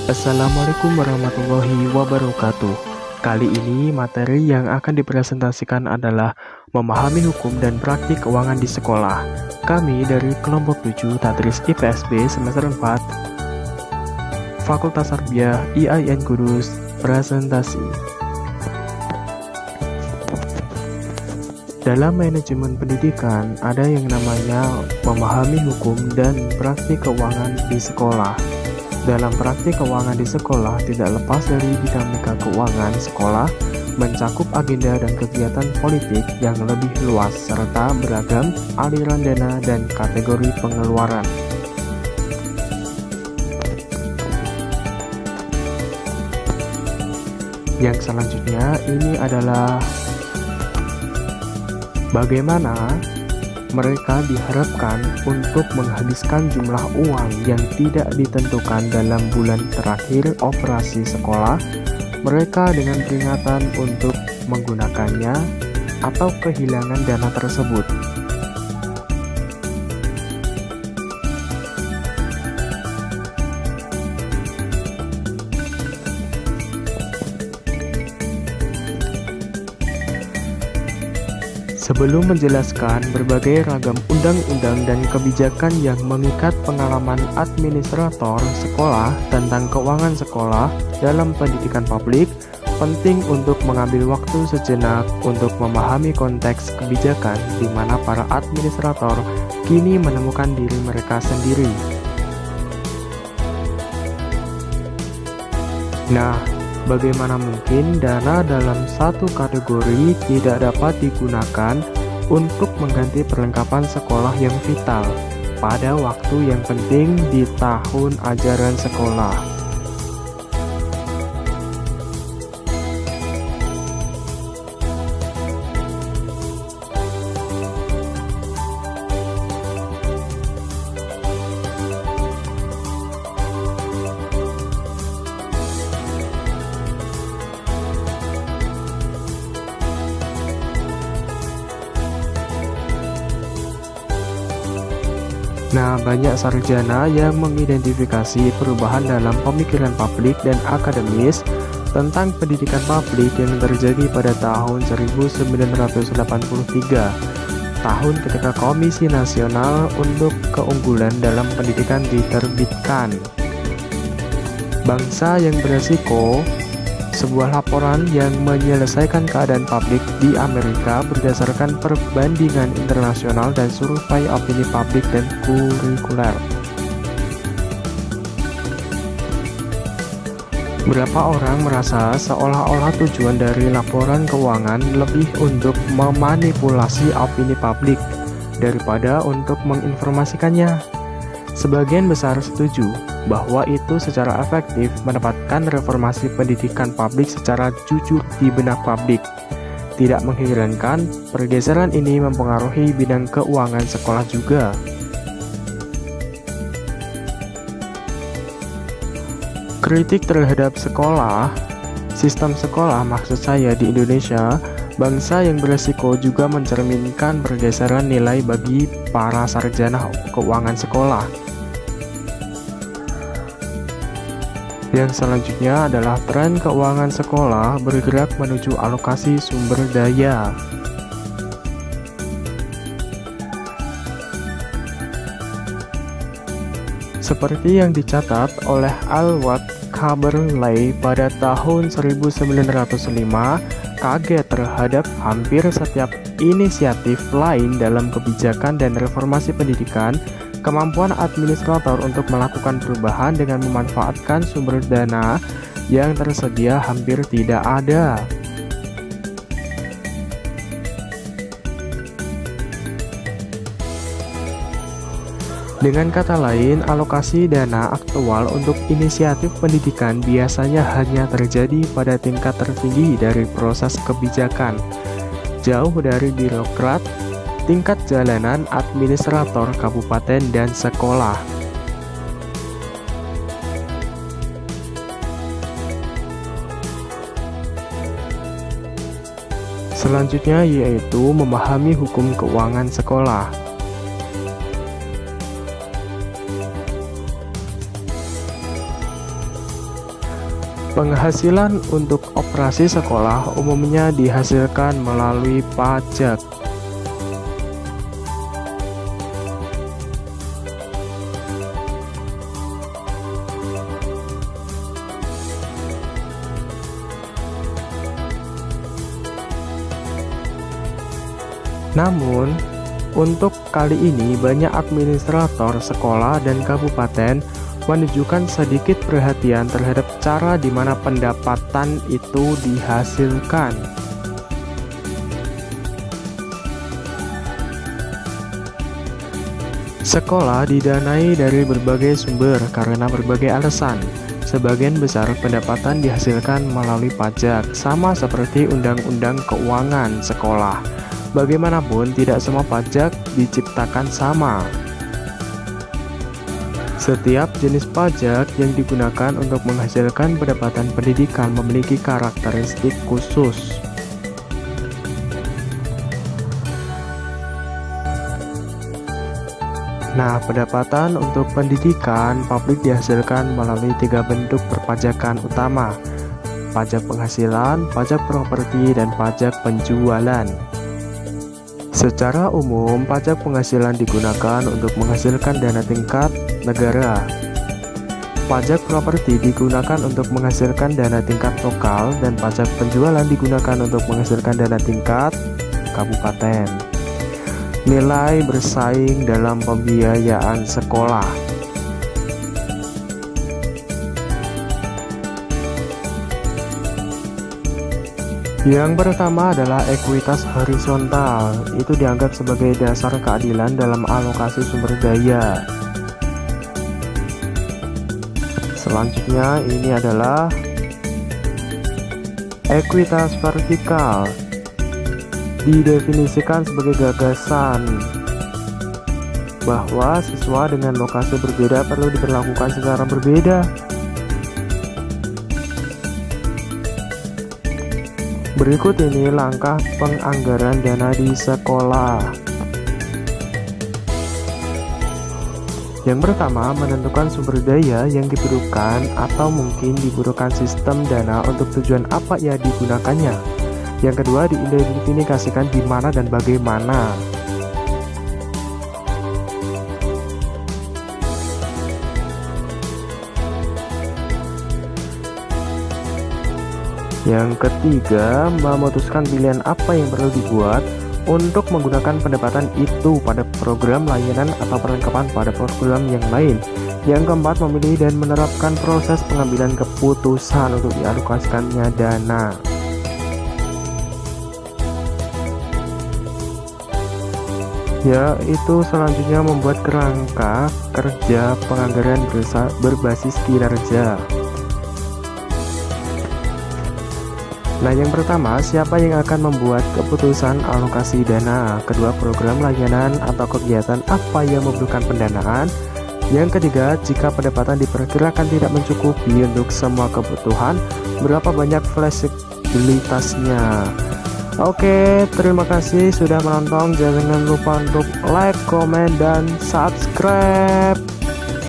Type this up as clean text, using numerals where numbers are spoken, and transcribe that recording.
Assalamualaikum warahmatullahi wabarakatuh. Kali ini materi yang akan dipresentasikan adalah memahami hukum dan praktik keuangan di sekolah. Kami dari kelompok 7 Tadris IPSB semester 4 Fakultas Tarbiyah IAIN Kudus presentasi. Dalam manajemen pendidikan ada yang namanya memahami hukum dan praktik keuangan di sekolah. Dalam praktik keuangan di sekolah tidak lepas dari dinamika keuangan sekolah, mencakup agenda dan kegiatan politik yang lebih luas serta beragam aliran dana dan kategori pengeluaran. Yang selanjutnya ini adalah bagaimana mereka diharapkan untuk menghabiskan jumlah uang yang tidak ditentukan dalam bulan terakhir operasi sekolah, mereka dengan peringatan untuk menggunakannya atau kehilangan dana tersebut. Sebelum menjelaskan berbagai ragam undang-undang dan kebijakan yang mengikat pengalaman administrator sekolah tentang keuangan sekolah dalam pendidikan publik, penting untuk mengambil waktu sejenak untuk memahami konteks kebijakan di mana para administrator kini menemukan diri mereka sendiri. Nah, bagaimana mungkin dana dalam satu kategori tidak dapat digunakan untuk mengganti perlengkapan sekolah yang vital pada waktu yang penting di tahun ajaran sekolah? Nah, banyak sarjana yang mengidentifikasi perubahan dalam pemikiran publik dan akademis tentang pendidikan publik yang terjadi pada tahun 1983, tahun ketika Komisi Nasional untuk Keunggulan dalam Pendidikan diterbitkan. Bangsa yang beresiko, sebuah laporan yang menyelesaikan keadaan publik di Amerika berdasarkan perbandingan internasional dan survei opini publik dan kurikuler. Berapa orang merasa seolah-olah tujuan dari laporan keuangan lebih untuk memanipulasi opini publik daripada untuk menginformasikannya? Sebagian besar setuju bahwa itu secara efektif menempatkan reformasi pendidikan publik secara jujur di benak publik. Tidak mengherankan, pergeseran ini mempengaruhi bidang keuangan sekolah juga. Kritik terhadap sekolah, sistem sekolah maksud saya di Indonesia, bangsa yang beresiko juga mencerminkan pergeseran nilai bagi para sarjana keuangan sekolah. Yang selanjutnya adalah tren keuangan sekolah bergerak menuju alokasi sumber daya. Seperti yang dicatat oleh Al-Watt-Kaberley pada tahun 1905, kaget terhadap hampir setiap inisiatif lain dalam kebijakan dan reformasi pendidikan. Kemampuan administrator untuk melakukan perubahan dengan memanfaatkan sumber dana yang tersedia hampir tidak ada. Dengan kata lain, alokasi dana aktual untuk inisiatif pendidikan biasanya hanya terjadi pada tingkat tertinggi dari proses kebijakan, jauh dari birokrat, tingkat jalanan, administrator kabupaten dan sekolah. Selanjutnya yaitu memahami hukum keuangan sekolah. Penghasilan untuk operasi sekolah umumnya dihasilkan melalui pajak. Namun, untuk kali ini banyak administrator sekolah dan kabupaten menunjukkan sedikit perhatian terhadap cara di mana pendapatan itu dihasilkan. Sekolah didanai dari berbagai sumber karena berbagai alasan. Sebagian besar pendapatan dihasilkan melalui pajak, sama seperti Undang-Undang Keuangan Sekolah. Bagaimanapun, tidak semua pajak diciptakan sama. Setiap jenis pajak yang digunakan untuk menghasilkan pendapatan pendidikan memiliki karakteristik khusus. Nah, pendapatan untuk pendidikan publik dihasilkan melalui 3 bentuk perpajakan utama: pajak penghasilan, pajak properti, dan pajak penjualan. Secara umum, pajak penghasilan digunakan untuk menghasilkan dana tingkat negara. Pajak properti digunakan untuk menghasilkan dana tingkat lokal, dan pajak penjualan digunakan untuk menghasilkan dana tingkat kabupaten. Nilai bersaing dalam pembiayaan sekolah. Yang pertama adalah ekuitas horizontal. Itu dianggap sebagai dasar keadilan dalam alokasi sumber daya. Selanjutnya ini adalah ekuitas vertikal. Didefinisikan sebagai gagasan bahwa siswa dengan lokasi berbeda perlu diperlakukan secara berbeda. Berikut ini langkah penganggaran dana di sekolah. Yang pertama, menentukan sumber daya yang dibutuhkan atau mungkin dibutuhkan sistem dana untuk tujuan apa yang digunakannya. Yang kedua, diidentifikasikan di mana dan bagaimana. Yang ketiga, memutuskan pilihan apa yang perlu dibuat untuk menggunakan pendapatan itu pada program layanan atau perlengkapan pada program yang lain. Yang keempat, memilih dan menerapkan proses pengambilan keputusan untuk dialokasikannya dana. Yaitu selanjutnya membuat kerangka kerja penganggaran berbasis kinerja. Nah, yang pertama, siapa yang akan membuat keputusan alokasi dana? Kedua, program layanan atau kegiatan apa yang membutuhkan pendanaan? Yang ketiga, jika pendapatan diperkirakan tidak mencukupi untuk semua kebutuhan, berapa banyak fleksibilitasnya? Oke, terima kasih sudah menonton. Jangan lupa untuk like, komen, dan subscribe.